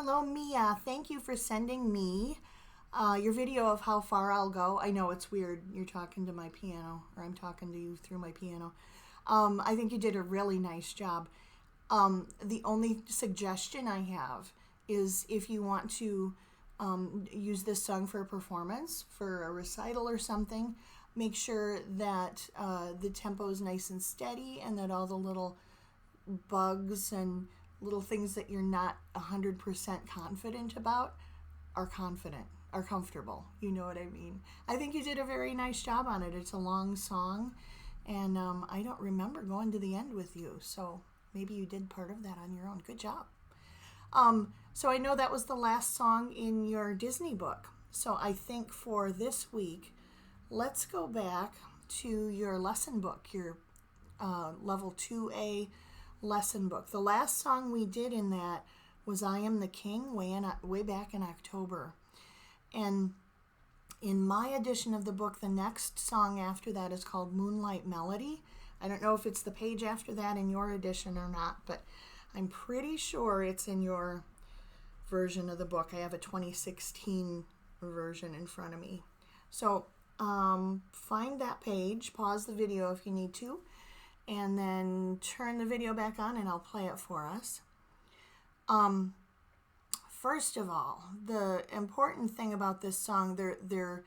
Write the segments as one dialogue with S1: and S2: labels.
S1: Hello, Mia. Thank you for sending me your video of how far I'll go. I know it's weird. You're talking to my piano, or I'm talking to you through my piano. I think you did a really nice job. The only suggestion I have is if you want to use this song for a performance, for a recital or something, make sure that the tempo is nice and steady and that all the little bugs and little things that you're not 100% confident about are comfortable. You know what I mean? I think you did a very nice job on it. It's a long song, and I don't remember going to the end with you, so maybe you did part of that on your own. Good job. So I know that was the last song in your Disney book. So I think for this week, let's go back to your lesson book, your level 2A lesson book. The last song we did in that was I Am the King way back in October. And in my edition of the book, the next song after that is called Moonlight Melody. I don't know if it's the page after that in your edition or not, but I'm pretty sure it's in your version of the book. I have a 2016 version in front of me. So find that page, pause the video if you need to, and then turn the video back on and I'll play it for us. First of all, the important thing about this song, they're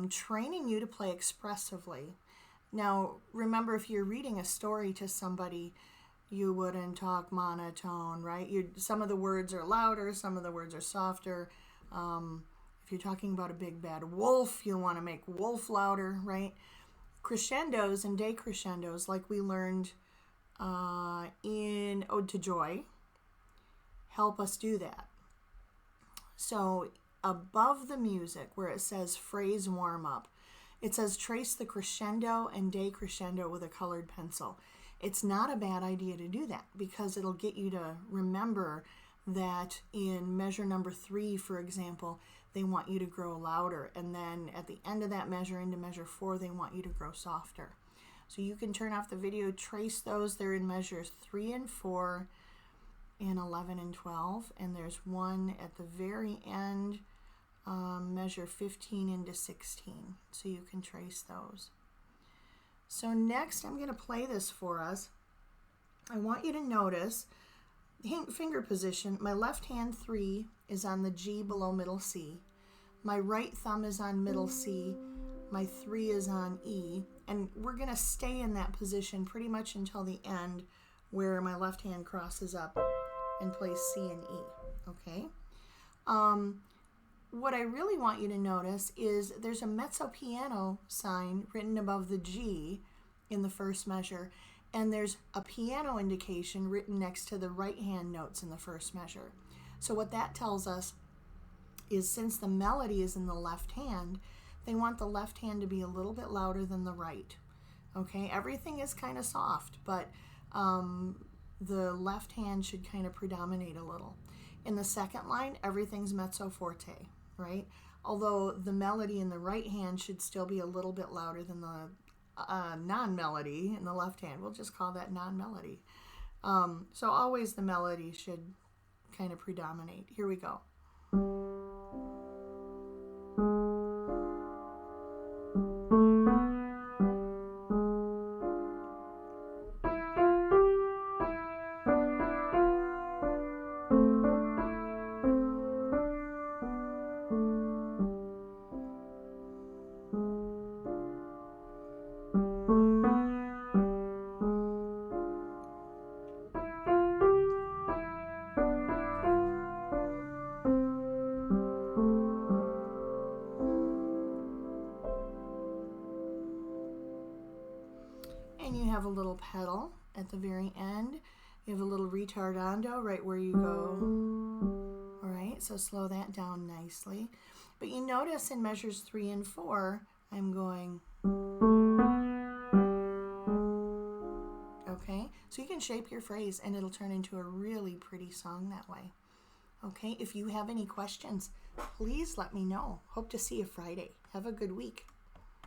S1: training you to play expressively. Now, remember, if you're reading a story to somebody, you wouldn't talk monotone, right? Some of the words are louder, some of the words are softer. If you're talking about a big bad wolf, you'll want to make wolf louder, right? Crescendos and decrescendos, like we learned in Ode to Joy, help us do that. So above the music, where it says phrase warm up, it says trace the crescendo and decrescendo with a colored pencil. It's not a bad idea to do that because it'll get you to remember that in measure number 3, for example, they want you to grow louder. And then at the end of that measure, into measure 4, they want you to grow softer. So you can turn off the video, trace those. They're in measures 3 and 4 and 11 and 12. And there's one at the very end, measure 15 into 16. So you can trace those. So next, I'm going to play this for us. I want you to notice finger position. My left hand 3 is on the G below middle C. My right thumb is on middle C. My 3 is on E. And we're going to stay in that position pretty much until the end where my left hand crosses up and plays C and E. Okay? What I really want you to notice is there's a mezzo piano sign written above the G in the first measure, and there's a piano indication written next to the right hand notes in the first measure. So what that tells us is since the melody is in the left hand, they want the left hand to be a little bit louder than the right. Okay, everything is kind of soft, but the left hand should kind of predominate a little. In the second line, everything's mezzo forte, right? Although the melody in the right hand should still be a little bit louder than the non-melody in the left hand. We'll just call that non-melody. So always the melody should kind of predominate. Here we go. And you have a little pedal at the very end. You have a little retardando right where you go. All right, so slow that down nicely. But you notice in measures 3 and 4, I'm going. Okay, so you can shape your phrase and it'll turn into a really pretty song that way. Okay, if you have any questions, please let me know. Hope to see you Friday. Have a good week.